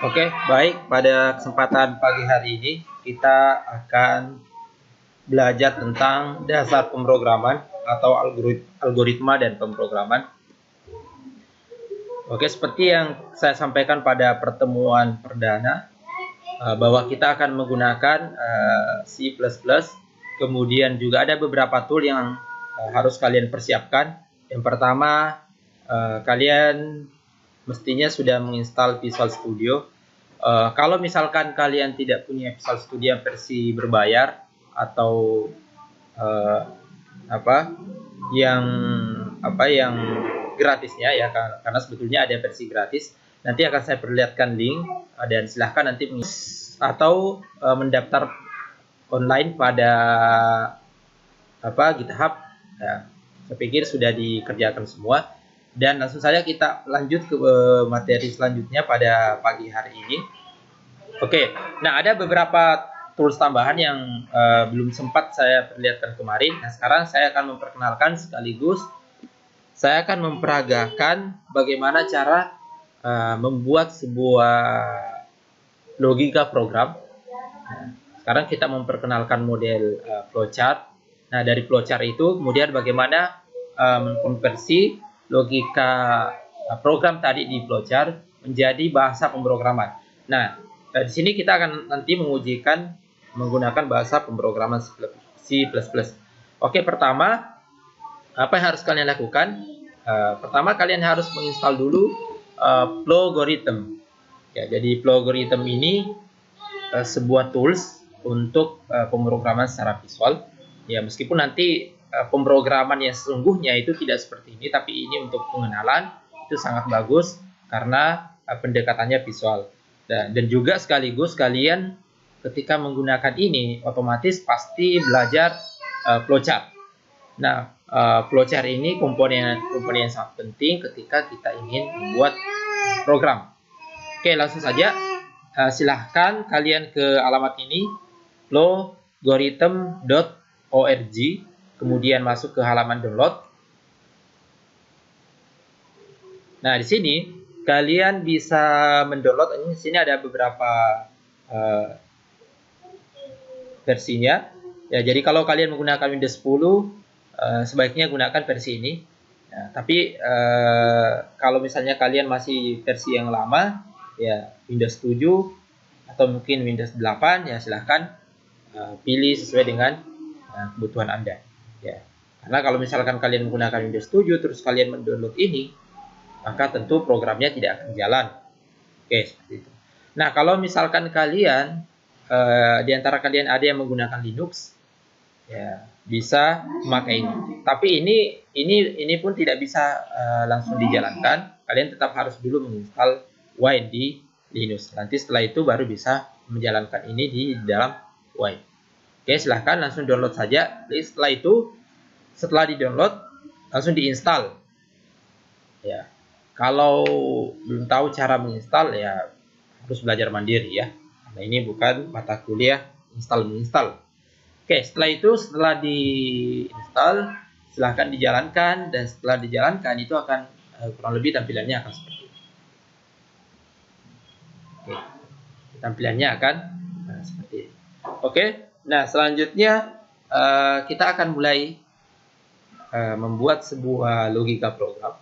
Oke, baik. Pada kesempatan pagi hari ini kita akan belajar tentang dasar pemrograman atau algoritma dan pemrograman. Oke, seperti yang saya sampaikan pada pertemuan perdana, bahwa kita akan menggunakan C++, kemudian juga ada beberapa tool yang harus kalian persiapkan. Yang pertama, kalian mestinya sudah menginstal Visual Studio. Kalau misalkan kalian tidak punya Visual Studio versi berbayar atau yang gratisnya ya, karena sebetulnya ada versi gratis. Nanti akan saya perlihatkan link dan silahkan nanti atau mendaftar online pada GitHub. Ya, saya pikir sudah dikerjakan semua. Dan langsung saja kita lanjut ke materi selanjutnya pada pagi hari ini. Oke, nah ada beberapa tools tambahan yang belum sempat saya perlihatkan kemarin. Nah, sekarang saya akan memperkenalkan sekaligus saya akan memperagakan bagaimana cara membuat sebuah logika program. Nah, sekarang kita memperkenalkan model flowchart. Nah, dari flowchart itu kemudian bagaimana mengkonversi logika program tadi di flowchart menjadi bahasa pemrograman. Nah, di sini kita akan nanti mengujikan menggunakan bahasa pemrograman C++. Oke, pertama apa yang harus kalian lakukan? Pertama kalian harus menginstal dulu Flowgorithm. Ya, jadi Flowgorithm ini sebuah tools untuk pemrograman secara visual. Ya, meskipun nanti pemrograman yang sesungguhnya itu tidak seperti ini, tapi ini untuk pengenalan itu sangat bagus karena pendekatannya visual. Dan juga sekaligus kalian ketika menggunakan ini otomatis pasti belajar flowchart. Nah, flowchart ini komponen yang sangat penting ketika kita ingin membuat program. Oke, langsung saja. Silahkan kalian ke alamat ini flowgorithm.org, kemudian masuk ke halaman download. Nah, di sini kalian bisa mendownload. Ini di sini ada beberapa versinya. Ya, jadi kalau kalian menggunakan Windows 10, sebaiknya gunakan versi ini. Ya, tapi kalau misalnya kalian masih versi yang lama, ya Windows 7 atau mungkin Windows 8, ya silahkan pilih sesuai dengan kebutuhan Anda. Ya, karena kalau misalkan kalian menggunakan Windows 7 terus kalian mendownload ini, maka tentu programnya tidak akan jalan. Oke, seperti itu. Nah, kalau misalkan kalian di antara kalian ada yang menggunakan Linux, ya bisa memakai ini. Tapi ini pun tidak bisa langsung dijalankan. Kalian tetap harus dulu menginstal Wine di Linux. Nanti setelah itu baru bisa menjalankan ini di dalam Wine. Oke, silahkan langsung download saja. Jadi setelah di-download langsung diinstal. Ya, kalau belum tahu cara menginstal ya harus belajar mandiri ya. Karena ini bukan mata kuliah install-menginstal. Oke, setelah diinstal, silahkan dijalankan, dan setelah dijalankan itu akan kurang lebih tampilannya akan seperti ini. Oke, tampilannya akan seperti ini. Oke, nah selanjutnya kita akan mulai membuat sebuah logika program.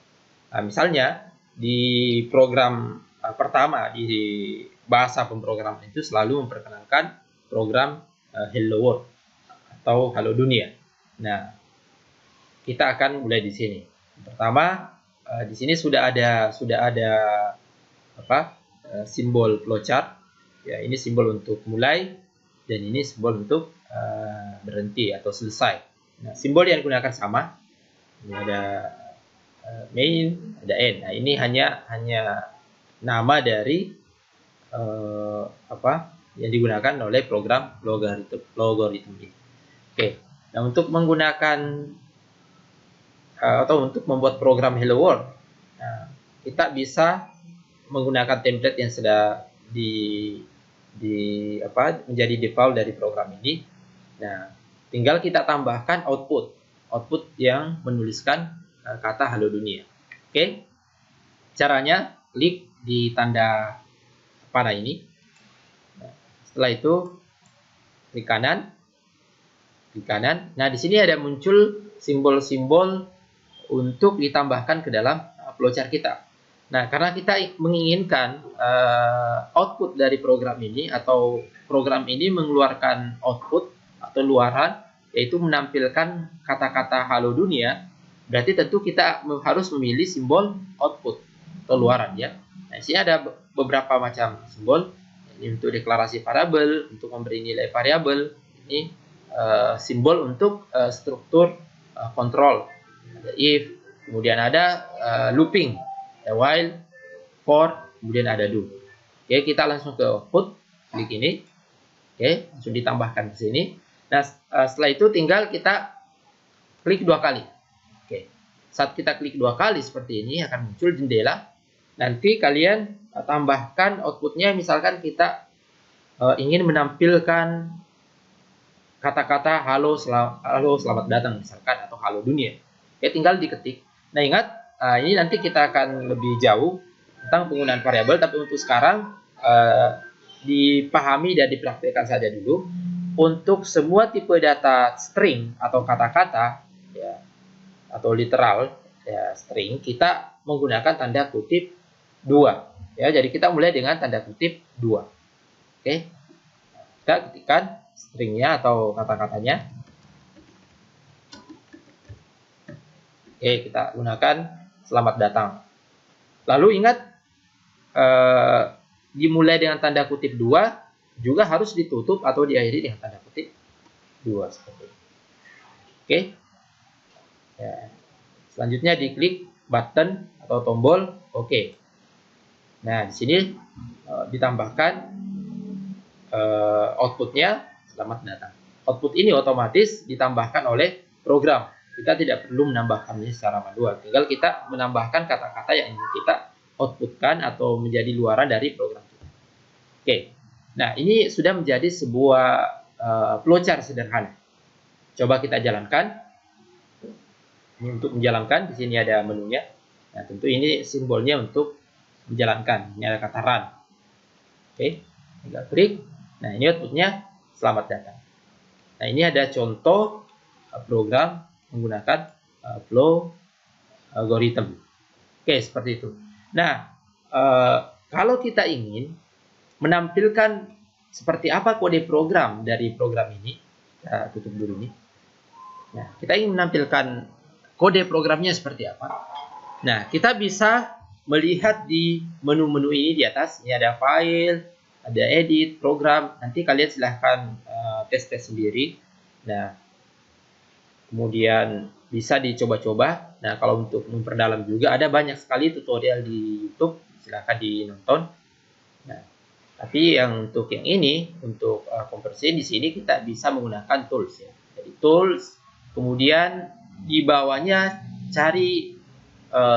Nah, misalnya di program pertama di bahasa pemrograman itu selalu memperkenalkan program Hello World atau Halo Dunia. Nah, kita akan mulai di sini. Pertama, di sini sudah ada simbol flowchart. Ya, ini simbol untuk mulai dan ini simbol untuk berhenti atau selesai. Nah, simbol yang digunakan sama. Ini ada main, ada end. Nah, ini hanya nama dari yang digunakan oleh program logaritm ini. Oke, nah untuk menggunakan atau untuk membuat program Hello World, nah, kita bisa menggunakan template yang sudah menjadi default dari program ini. Nah, tinggal kita tambahkan output yang menuliskan kata Halo Dunia. Oke, caranya klik di tanda panah ini. Nah, setelah itu klik kanan, klik kanan. Nah, di sini ada muncul simbol-simbol untuk ditambahkan ke dalam flowchart kita. Nah, karena kita menginginkan output dari program ini atau program ini mengeluarkan output atau luaran, yaitu menampilkan kata-kata halo dunia, berarti tentu kita harus memilih simbol output atau luaran ya. Nah, di sini ada beberapa macam simbol. Ini untuk deklarasi variabel, untuk memberi nilai variabel. Ini simbol untuk struktur kontrol. Ada if, kemudian ada looping. While, for, kemudian ada do. Oke, kita langsung ke output, klik ini. Oke, langsung ditambahkan ke sini. Nah, setelah itu tinggal kita klik 2 kali. Oke, saat kita klik 2 kali seperti ini akan muncul jendela. Nanti kalian tambahkan outputnya, misalkan kita ingin menampilkan kata-kata halo selamat datang misalkan, atau halo dunia. Oke, tinggal diketik. Nah, ingat, ini nanti kita akan lebih jauh tentang penggunaan variabel, tapi untuk sekarang dipahami dan dipraktikkan saja dulu. Untuk semua tipe data string atau kata-kata ya, atau literal ya, string, kita menggunakan tanda kutip 2 ya. Jadi kita mulai dengan tanda kutip 2. Oke, kita ketikkan stringnya atau kata-katanya. Oke, kita gunakan selamat datang. Lalu ingat, dimulai dengan tanda kutip 2 juga harus ditutup atau diakhiri dengan tanda kutip 2 seperti ini. Oke. Ya. Selanjutnya diklik button atau tombol oke. Nah, di sini ditambahkan outputnya selamat datang. Output ini otomatis ditambahkan oleh program. Kita tidak perlu menambahkannya secara manual. Tinggal kita menambahkan kata-kata yang ingin kita outputkan atau menjadi luaran dari program kita. Oke. Nah, ini sudah menjadi sebuah flowchart sederhana. Coba kita jalankan. Ini untuk menjalankan, di sini ada menunya. Nah, tentu ini simbolnya untuk menjalankan. Ini ada kata run. Oke, tinggal klik. Nah, ini outputnya selamat datang. Nah, ini ada contoh program menggunakan flow algorithm. Oke, seperti itu. Nah, kalau kita ingin menampilkan seperti apa kode program dari program ini, kita tutup dulu ini. Nah, kita ingin menampilkan kode programnya seperti apa. Nah, kita bisa melihat di menu-menu ini di atas. Ini ada file, ada edit, program. Nanti kalian silahkan tes-tes sendiri. Nah, kemudian bisa dicoba-coba. Nah, kalau untuk memperdalam juga ada banyak sekali tutorial di YouTube. Silahkan dinonton. Nah, tapi yang untuk yang ini, untuk konversi di sini kita bisa menggunakan tools ya. Jadi tools, kemudian di bawahnya cari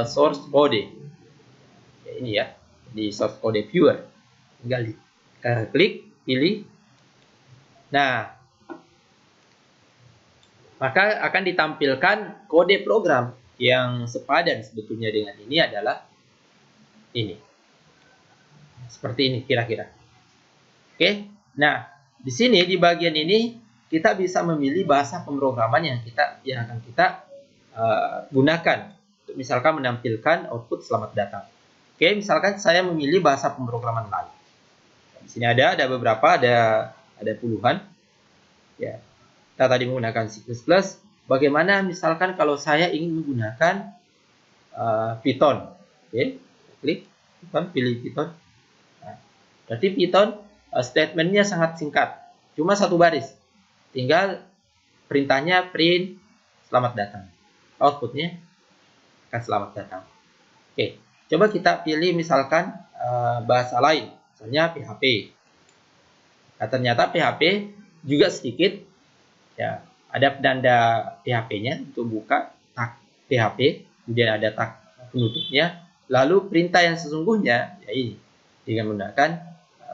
source code. Ya, ini ya, di source code viewer. Tinggal klik, pilih. Nah, maka akan ditampilkan kode program yang sepadan sebetulnya dengan ini adalah ini. Seperti ini kira-kira. Oke. Nah, di sini di bagian ini kita bisa memilih bahasa pemrograman yang akan kita gunakan. Untuk misalkan menampilkan output selamat datang. Oke, misalkan saya memilih bahasa pemrograman lain. Di sini ada beberapa, ada puluhan. Ya. Kita tadi menggunakan C++. Bagaimana misalkan kalau saya ingin menggunakan Python. Oke, klik Python, pilih Python. Berarti Python statementnya sangat singkat, cuma 1 baris. Tinggal perintahnya print selamat datang. Outputnya akan selamat datang. Oke, coba kita pilih misalkan bahasa lain, misalnya PHP. Nah, ternyata PHP juga sedikit. Ya, ada penanda PHP-nya untuk buka tag PHP, kemudian ada tag penutupnya. Lalu perintah yang sesungguhnya ya ini dengan menggunakan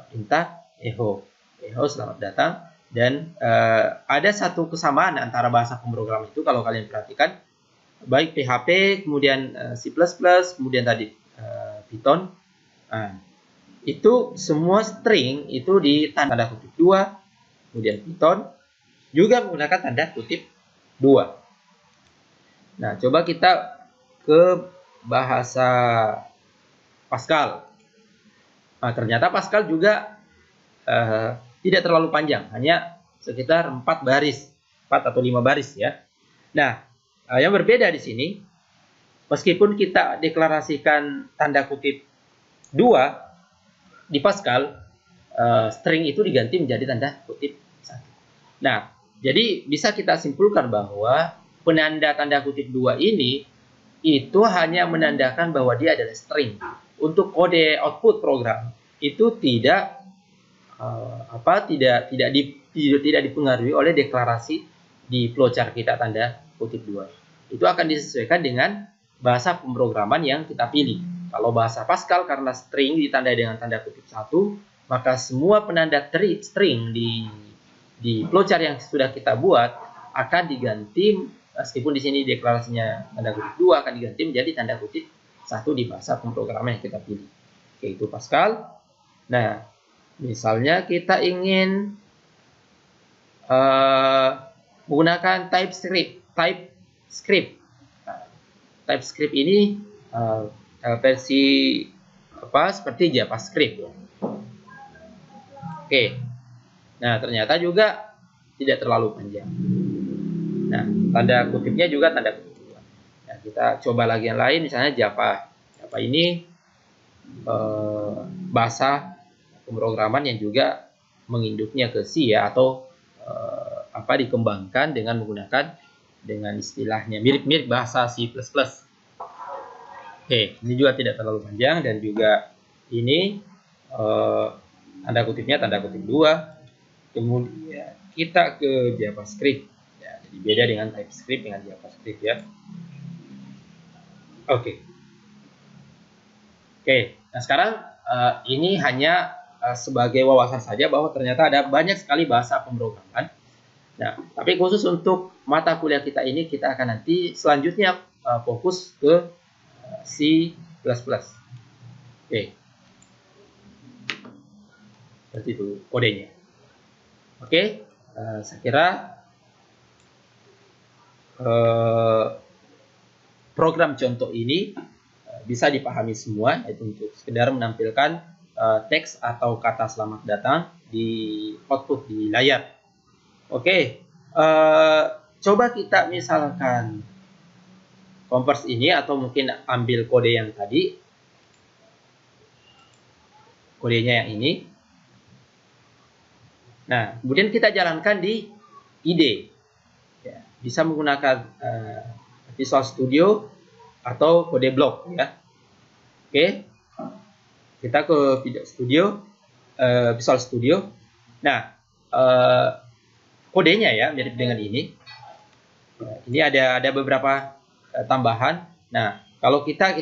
perintah echo selamat datang. Dan ada satu kesamaan antara bahasa pemrograman itu kalau kalian perhatikan, baik PHP kemudian C++, kemudian tadi Python. itu semua string itu di tanda kutip 2, kemudian Python juga menggunakan tanda kutip 2. Nah, coba kita ke bahasa Pascal. Nah, ternyata Pascal juga tidak terlalu panjang, hanya sekitar 4 baris, 4 atau 5 baris ya. Nah, yang berbeda di sini, meskipun kita deklarasikan tanda kutip 2 di Pascal, string itu diganti menjadi tanda kutip 1. Nah, jadi bisa kita simpulkan bahwa penanda tanda kutip 2 ini itu hanya menandakan bahwa dia adalah string. Untuk kode output program itu tidak tidak dipengaruhi oleh deklarasi di flowchart kita tanda kutip 2. Itu akan disesuaikan dengan bahasa pemrograman yang kita pilih. Kalau bahasa Pascal karena string ditandai dengan tanda kutip 1, maka semua penanda string di flowchart yang sudah kita buat akan diganti, meskipun di sini deklarasinya tanda kutip 2 akan diganti menjadi tanda kutip 1 di bahasa pemrograman yang kita pilih, yaitu Pascal. Nah, misalnya kita ingin menggunakan TypeScript. TypeScript ini versi seperti JavaScript ya. Oke. Nah, ternyata juga tidak terlalu panjang. Nah, tanda kutipnya juga tanda kutip 2. Nah, kita coba lagi yang lain, misalnya Java. Java ini bahasa pemrograman yang juga menginduknya ke C ya, atau dikembangkan dengan menggunakan dengan istilahnya mirip-mirip bahasa C++. Oke, ini juga tidak terlalu panjang dan juga ini tanda kutipnya tanda kutip 2. Kemudian kita ke JavaScript. Ya, jadi beda dengan TypeScript dengan JavaScript ya. Oke. Nah sekarang ini hanya sebagai wawasan saja bahwa ternyata ada banyak sekali bahasa pemrograman. Nah, tapi khusus untuk mata kuliah kita ini, kita akan nanti selanjutnya fokus ke C++. Oke. Seperti itu kodenya. Oke, saya kira program contoh ini bisa dipahami semua, yaitu untuk sekedar menampilkan teks atau kata selamat datang di output di layar. Oke, coba kita misalkan converse ini atau mungkin ambil kode yang tadi, kodenya yang ini. Nah, kemudian kita jalankan di IDE. Ya, bisa menggunakan Visual Studio atau kode blok ya. Oke, kita ke Visual Studio. Nah, kodenya ya mirip dengan ini. Ini ada beberapa tambahan. Nah, kalau kita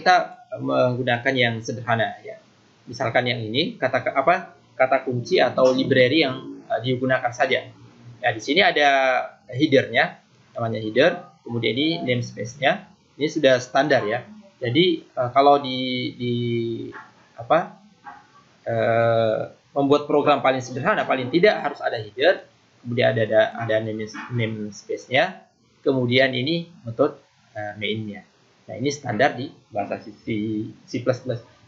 menggunakan yang sederhana ya. Misalkan yang ini kata kunci atau library yang digunakan saja. Ya, di sini ada header-nya, namanya header. Kemudian ini namespace-nya. Ini sudah standar ya. Jadi kalau membuat program paling sederhana, paling tidak harus ada header, kemudian ada namespace-nya, kemudian ini metode main-nya. Nah, ini standar di bahasa C++.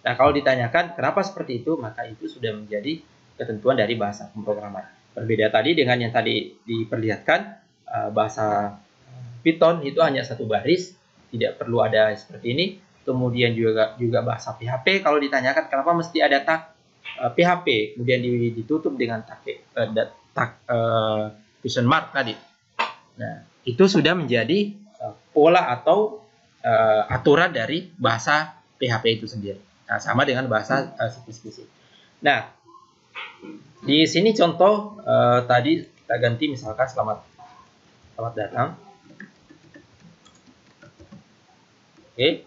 Nah, kalau ditanyakan kenapa seperti itu, maka itu sudah menjadi ketentuan dari bahasa pemrograman. Berbeda tadi dengan yang tadi diperlihatkan, bahasa Python itu hanya satu baris, tidak perlu ada seperti ini. Kemudian juga bahasa PHP, kalau ditanyakan kenapa mesti ada tag PHP, kemudian ditutup dengan tag question mark tadi. Nah, itu sudah menjadi pola atau aturan dari bahasa PHP itu sendiri. Nah, sama dengan bahasa C++. Nah, di sini contoh tadi kita ganti misalkan selamat datang. Oke.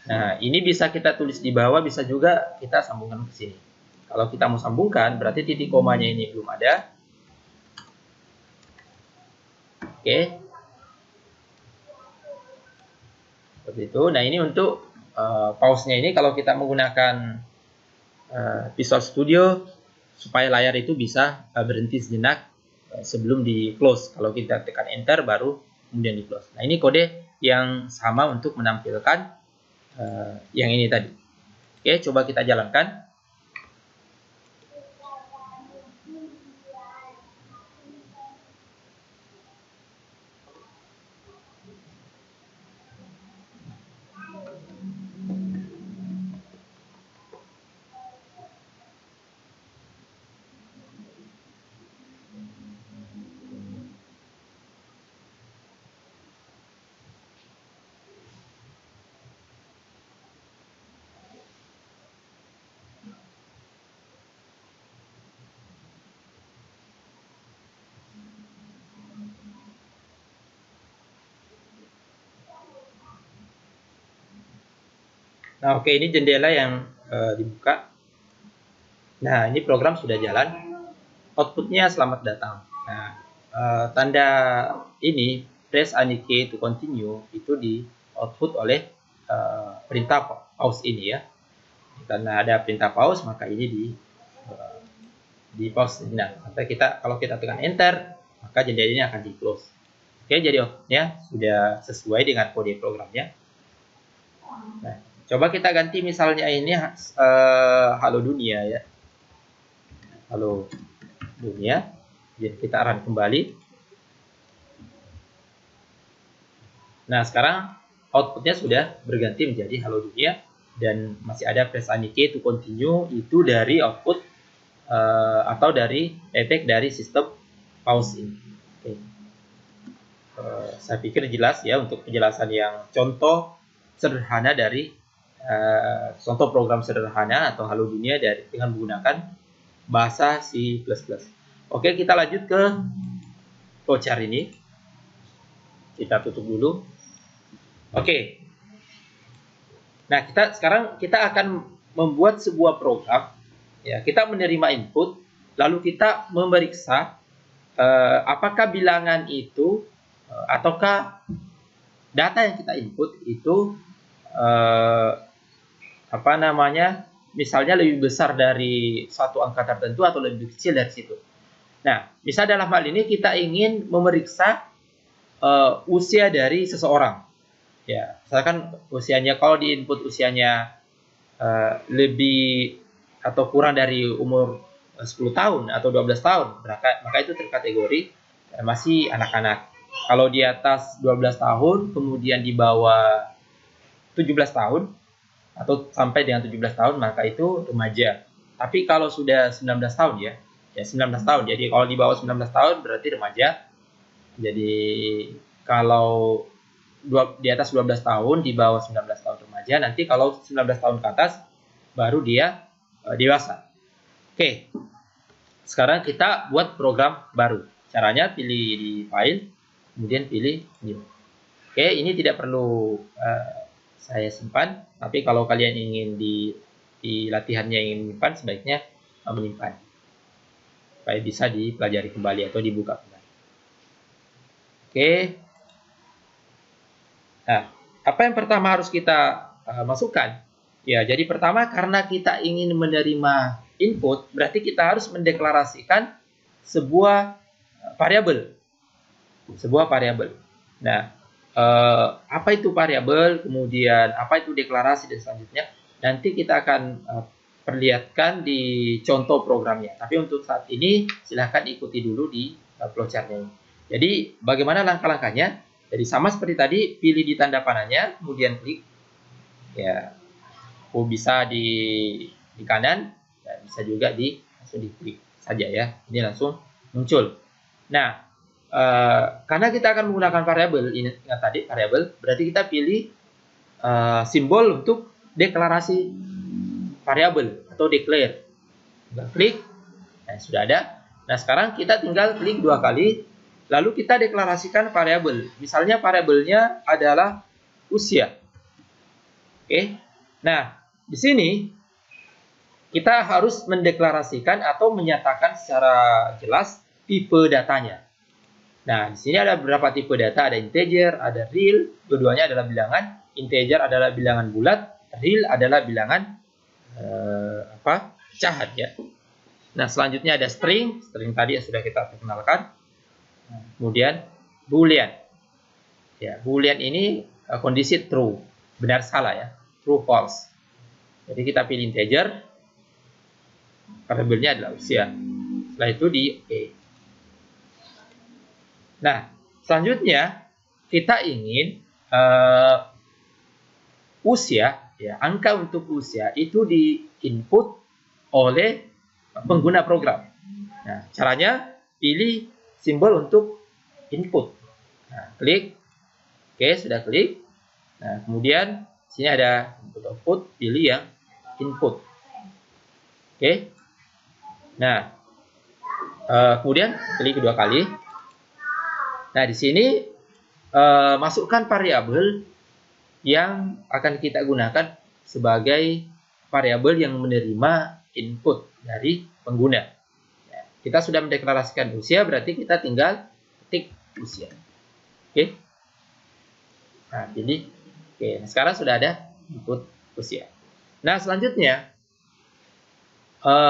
Nah, ini bisa kita tulis di bawah, bisa juga kita sambungkan ke sini. Kalau kita mau sambungkan, berarti titik komanya ini belum ada. Oke. Seperti itu. Nah, ini untuk pause-nya ini kalau kita menggunakan Visual Studio supaya layar itu bisa berhenti sejenak sebelum di close. Kalau kita tekan enter baru kemudian di close. Nah, ini kode yang sama untuk menampilkan yang ini tadi. Oke, coba kita jalankan. Nah, oke, ini jendela yang dibuka. Nah, ini program sudah jalan. Outputnya selamat datang. Nah, tanda ini press any key to continue itu di output oleh perintah pause ini ya. Karena ada perintah pause, maka ini di pause. Nah, sampai kalau kita tekan enter, maka jendela ini akan di close. Oke, jadi outputnya sudah sesuai dengan kode programnya. Nah, coba kita ganti misalnya ini halo dunia ya. Halo dunia. Jadi kita run kembali. Nah, sekarang outputnya sudah berganti menjadi halo dunia dan masih ada press any key to continue itu dari output atau dari efek dari sistem pause ini. Oke. Saya pikir jelas ya untuk penjelasan yang contoh sederhana dari contoh program sederhana atau halo dunia dengan menggunakan bahasa C++. Oke, kita lanjut ke flowchart ini. Kita tutup dulu. Oke. Nah, sekarang kita akan membuat sebuah program. Ya, kita menerima input, lalu kita memeriksa apakah bilangan itu ataukah data yang kita input itu misalnya lebih besar dari suatu angka tertentu atau lebih kecil dari situ. Nah, misal dalam hal ini kita ingin memeriksa usia dari seseorang. Ya, misalkan usianya, kalau di input usianya lebih atau kurang dari umur 10 tahun atau 12 tahun, maka itu terkategori masih anak-anak. Kalau di atas 12 tahun, kemudian di bawah 17 tahun, atau sampai dengan 17 tahun, maka itu remaja. Tapi kalau sudah 19 tahun ya 19 tahun. Jadi kalau di bawah 19 tahun berarti remaja. Jadi kalau di atas 12 tahun, di bawah 19 tahun remaja. Nanti kalau 19 tahun ke atas baru dia dewasa. Oke. Sekarang kita buat program baru. Caranya pilih di file, kemudian pilih new. Oke, ini tidak perlu saya simpan, tapi kalau kalian ingin di latihannya ingin menyimpan, sebaiknya menyimpan supaya bisa dipelajari kembali atau dibuka kembali. Oke. Nah, apa yang pertama harus kita masukkan? Ya, jadi pertama karena kita ingin menerima input, berarti kita harus mendeklarasikan sebuah variabel. Sebuah variabel. Nah, apa itu variabel, kemudian apa itu deklarasi dan selanjutnya nanti kita akan perlihatkan di contoh programnya. Tapi untuk saat ini silahkan ikuti dulu di flowchartnya ini. Jadi bagaimana langkah-langkahnya? Jadi sama seperti tadi, pilih di tanda panahnya, kemudian klik. Ya, bisa di kanan, dan bisa juga langsung diklik saja ya. Ini langsung muncul. Nah, karena kita akan menggunakan variabel, ingat tadi variabel, berarti kita pilih simbol untuk deklarasi variabel atau declare. Kita klik, nah sudah ada. Nah sekarang kita tinggal klik 2 kali, lalu kita deklarasikan variabel. Misalnya variabelnya adalah usia. Oke. Nah di sini kita harus mendeklarasikan atau menyatakan secara jelas tipe datanya. Nah, di sini ada beberapa tipe data, ada integer, ada real, keduanya adalah bilangan. Integer adalah bilangan bulat, real adalah bilangan pecahan ya. Nah, selanjutnya ada string tadi yang sudah kita perkenalkan. Kemudian boolean. Ya, boolean ini kondisi true, benar salah ya, true false. Jadi kita pilih integer, variabelnya adalah usia. Setelah itu di oke. Nah, selanjutnya kita ingin usia, ya, angka untuk usia itu di input oleh pengguna program. Nah, caranya pilih simbol untuk input. Nah, klik. Oke, sudah klik. Nah, kemudian sini ada input output, pilih yang input. Oke. Nah, kemudian klik kedua kali. Nah, di sini masukkan variabel yang akan kita gunakan sebagai variabel yang menerima input dari pengguna. Ya, kita sudah mendeklarasikan usia, berarti kita tinggal ketik usia. Oke. Nah, pilih. Oke, nah sekarang sudah ada input usia. Nah, selanjutnya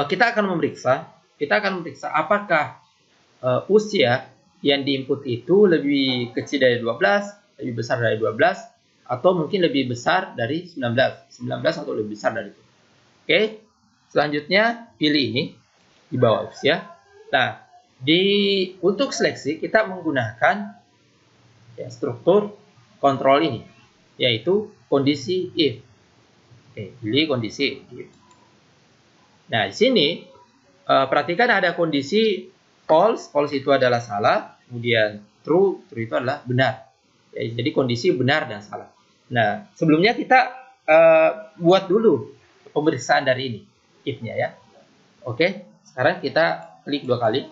kita akan memeriksa apakah usia yang diinput itu lebih kecil dari 12, lebih besar dari 12, atau mungkin lebih besar dari 19 atau lebih besar dari itu. Oke, selanjutnya pilih ini di bawah usia. Nah, untuk seleksi kita menggunakan ya, struktur kontrol ini, yaitu kondisi if. Oke, pilih kondisi if. Nah, di sini perhatikan ada kondisi false itu adalah salah, kemudian true itu adalah benar. Ya, jadi kondisi benar dan salah. Nah, sebelumnya kita buat dulu pemeriksaan dari ini, if-nya ya. Oke, sekarang kita klik dua kali.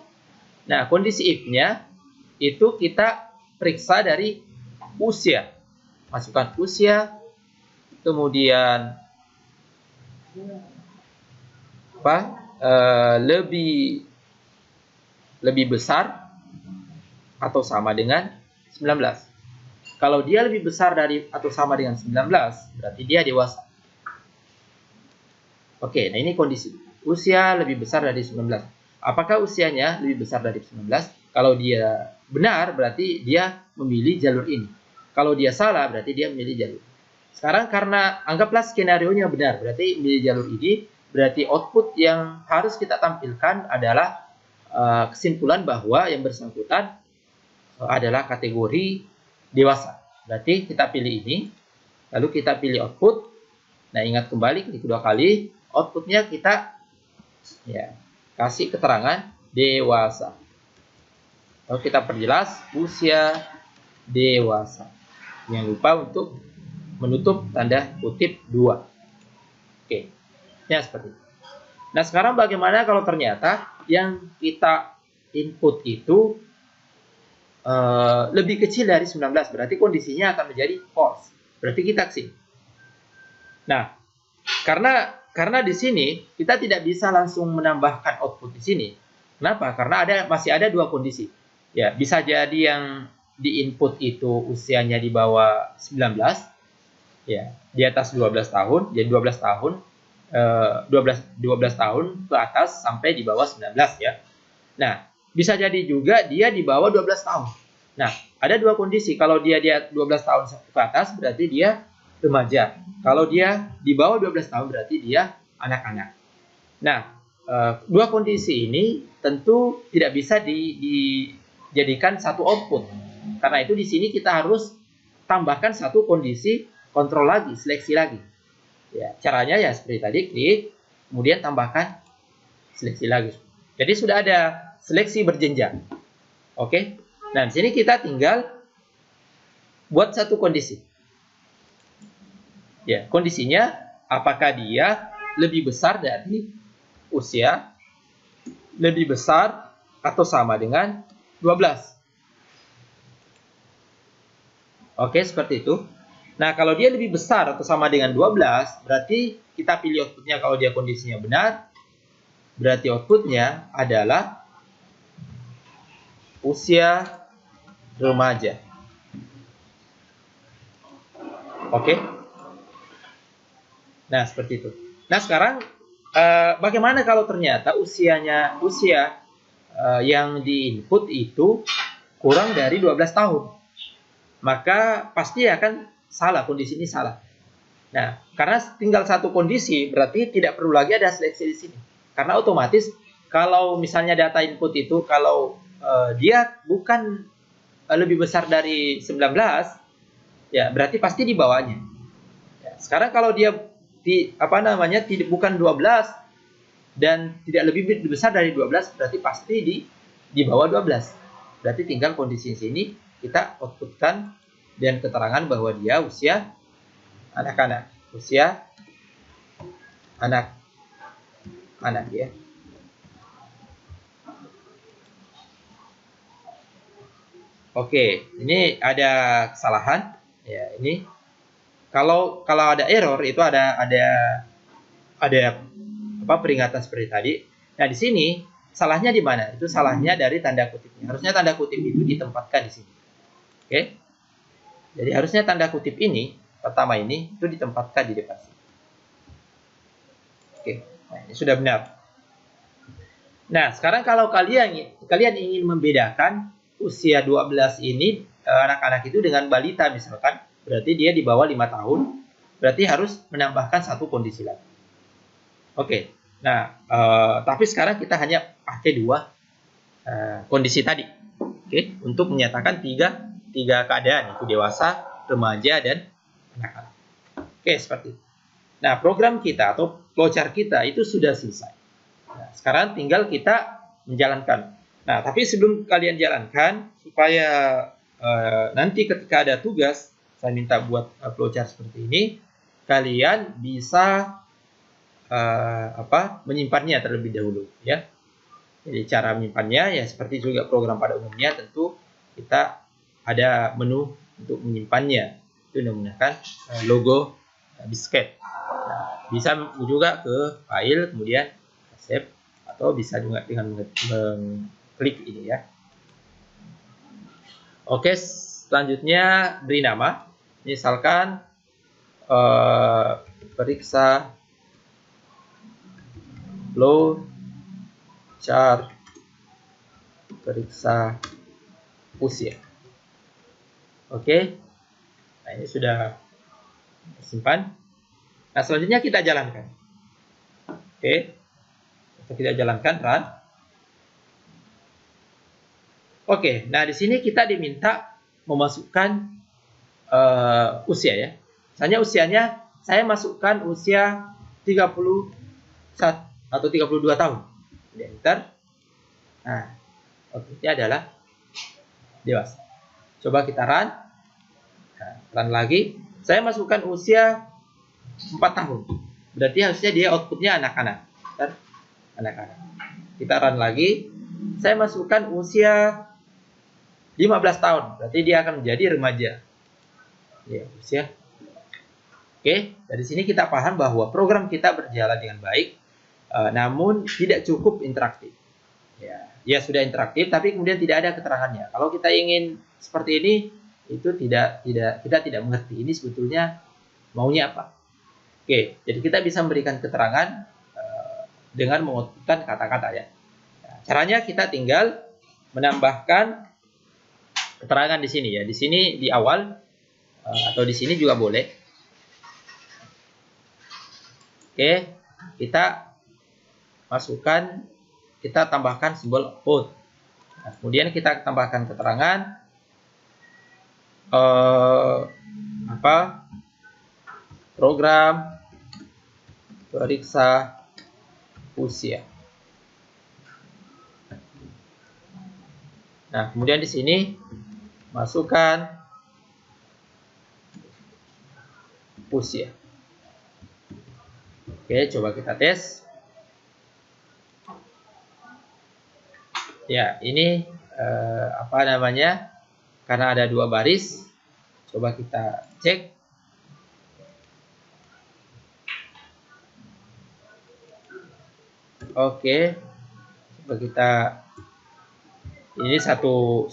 Nah, kondisi if-nya itu kita periksa dari usia. Masukkan usia, kemudian lebih besar atau sama dengan 19. Kalau dia lebih besar dari atau sama dengan 19, berarti dia dewasa. Oke, nah ini kondisi. Usia lebih besar dari 19. Apakah usianya lebih besar dari 19? Kalau dia benar, berarti dia memilih jalur ini. Kalau dia salah, berarti dia memilih jalur. Sekarang karena anggaplah skenario-nya benar, berarti memilih jalur ini, berarti output yang harus kita tampilkan adalah kesimpulan bahwa yang bersangkutan adalah kategori dewasa. Berarti kita pilih ini, lalu kita pilih output. Nah, ingat kembali klik dua kali, outputnya kita ya kasih keterangan dewasa. Lalu kita perjelas usia dewasa. Jangan lupa untuk menutup tanda kutip 2. Oke, ya seperti itu. Nah, sekarang bagaimana kalau ternyata yang kita input itu lebih kecil dari 19, berarti kondisinya akan menjadi false. Berarti kita kesini. Nah, karena di sini kita tidak bisa langsung menambahkan output di sini. Kenapa? Karena masih ada dua kondisi. Ya, bisa jadi yang di input itu usianya di bawah 19, ya, di atas 12 tahun, jadi 12 tahun, 12 tahun ke atas sampai di bawah 19 ya. Nah, bisa jadi juga dia di bawah 12 tahun. Nah, ada dua kondisi. Kalau dia 12 tahun ke atas, berarti dia remaja. Kalau dia di bawah 12 tahun, berarti dia anak-anak. Nah, dua kondisi ini tentu tidak bisa dijadikan satu output. Karena itu di sini kita harus tambahkan satu kondisi kontrol lagi, seleksi lagi. Ya, caranya ya seperti tadi, klik, kemudian tambahkan seleksi lagi. Jadi sudah ada seleksi berjenjang. Oke. Nah, di sini kita tinggal buat satu kondisi. Ya, kondisinya apakah dia lebih besar dari usia, lebih besar atau sama dengan 12. Oke, seperti itu. Nah, kalau dia lebih besar atau sama dengan 12, berarti kita pilih outputnya kalau dia kondisinya benar. Berarti outputnya adalah usia remaja. Oke. Nah, seperti itu. Nah, sekarang bagaimana kalau ternyata usia yang diinput itu kurang dari 12 tahun? Maka pasti akan salah, kondisi ini salah. Nah, karena tinggal satu kondisi, berarti tidak perlu lagi ada seleksi di sini. Karena otomatis kalau misalnya data input itu kalau dia bukan lebih besar dari 19, ya berarti pasti di bawahnya. Ya, sekarang kalau dia bukan 12 dan tidak lebih besar dari 12, berarti pasti di bawah 12. Berarti tinggal kondisi sini kita outputkan dan keterangan bahwa dia usia anak-anak, usia anak-anak ya. Oke, ini ada kesalahan ya. Ini kalau ada error itu ada peringatan seperti tadi. Nah, di sini salahnya di mana? Itu salahnya dari tanda kutipnya. Harusnya tanda kutip itu ditempatkan di sini. Oke. Jadi harusnya tanda kutip ini pertama ini itu ditempatkan di depan sini. Oke. Nah, ini sudah benar. Nah, sekarang kalau kalian ingin membedakan usia 12 ini anak-anak itu dengan balita misalkan, berarti dia di bawah 5 tahun, berarti harus menambahkan satu kondisi lagi. Oke. Nah, tapi sekarang kita hanya pakai dua kondisi tadi. Oke, untuk menyatakan tiga keadaan, itu dewasa, remaja, dan anak-anak. Oke, seperti itu. Nah, program kita atau flowchart kita itu sudah selesai. Nah, sekarang tinggal kita menjalankan. Nah, tapi sebelum kalian jalankan, supaya nanti ketika ada tugas, saya minta buat flowchart seperti ini, kalian bisa menyimpannya terlebih dahulu, ya. Jadi cara menyimpannya ya seperti juga program pada umumnya, tentu kita ada menu untuk menyimpannya. Itu menggunakan logo disket. Nah, bisa juga ke file kemudian save, atau bisa juga dengan mengklik ini ya. Oke, selanjutnya beri nama. Misalkan periksa flow chart periksa usia. Oke. Nah, ini sudah tersimpan. Nah, selanjutnya kita jalankan. Oke. Kita jalankan run. Oke, nah di sini kita diminta memasukkan usia ya. Misalnya usianya saya masukkan usia 31 atau 32 tahun. Di enter. Nah, outputnya adalah dewasa. Coba kita run. Nah, run lagi. Saya masukkan usia 4 tahun. Berarti harusnya dia outputnya anak-anak. Anak-anak. Kita run lagi. Saya masukkan usia 15 tahun. Berarti dia akan menjadi remaja. Ya, usia. Oke, dari sini kita paham bahwa program kita berjalan dengan baik. Namun tidak cukup interaktif. Ya sudah interaktif, tapi kemudian tidak ada keterangannya. Kalau kita ingin seperti ini, itu kita tidak mengerti ini sebetulnya maunya apa. Oke, jadi kita bisa memberikan keterangan dengan mengutipkan kata-kata ya. Caranya kita tinggal menambahkan keterangan di sini ya. Di sini di awal atau di sini juga boleh. Oke, kita masukkan, kita tambahkan simbol output. Nah, kemudian kita tambahkan keterangan program periksa usia. Nah, kemudian di sini masukkan usia. Oke, coba kita tes. Ya, ini karena ada dua baris, coba kita cek. Oke, coba kita ini satu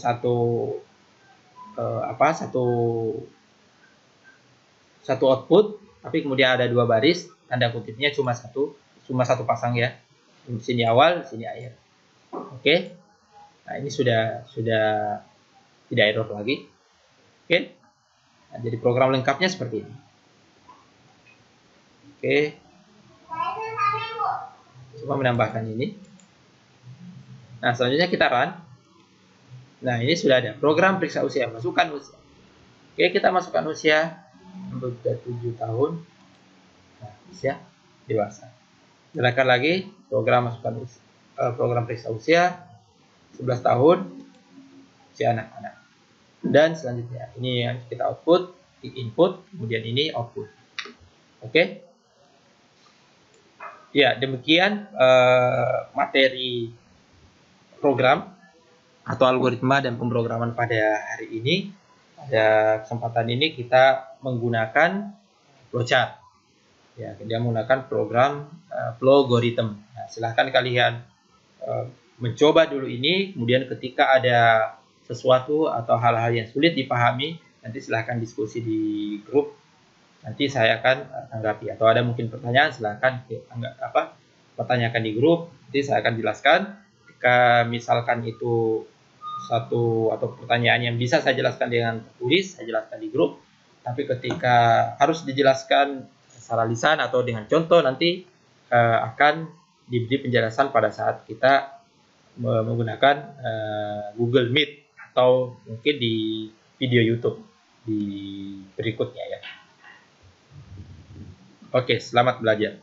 output, tapi kemudian ada dua baris, tanda kutipnya cuma satu. cuma satu pasang ya. Di sini awal, di sini akhir. Oke. Nah, ini sudah tidak error lagi. Oke. Nah, jadi program lengkapnya seperti ini. Oke. Coba menambahkan ini. Nah, selanjutnya kita run. Nah, ini sudah ada program periksa usia, masukkan usia. Oke, kita masukkan usia. Sudah 7 tahun. Nah, usia dewasa. Jalankan lagi program masukkan usia, program periksa usia 11 tahun, usia anak-anak. Dan selanjutnya ini yang kita output, input, kemudian ini output. Oke. Ya, demikian materi program atau algoritma dan pemrograman pada hari ini. Pada kesempatan ini kita menggunakan flowchart. Ya, dia menggunakan program Flowgorithm. Nah, silahkan kalian mencoba dulu ini, kemudian ketika ada sesuatu atau hal-hal yang sulit dipahami, nanti silahkan diskusi di grup. Nanti saya akan tanggapi, atau ada mungkin pertanyaan, silahkan pertanyakan di grup. Nanti saya akan jelaskan. Jika misalkan itu satu atau pertanyaan yang bisa saya jelaskan dengan tertulis, saya jelaskan di grup. Tapi ketika harus dijelaskan secara lisan atau dengan contoh, nanti akan diberi penjelasan pada saat kita menggunakan Google Meet atau mungkin di video YouTube di berikutnya ya. Oke, selamat belajar.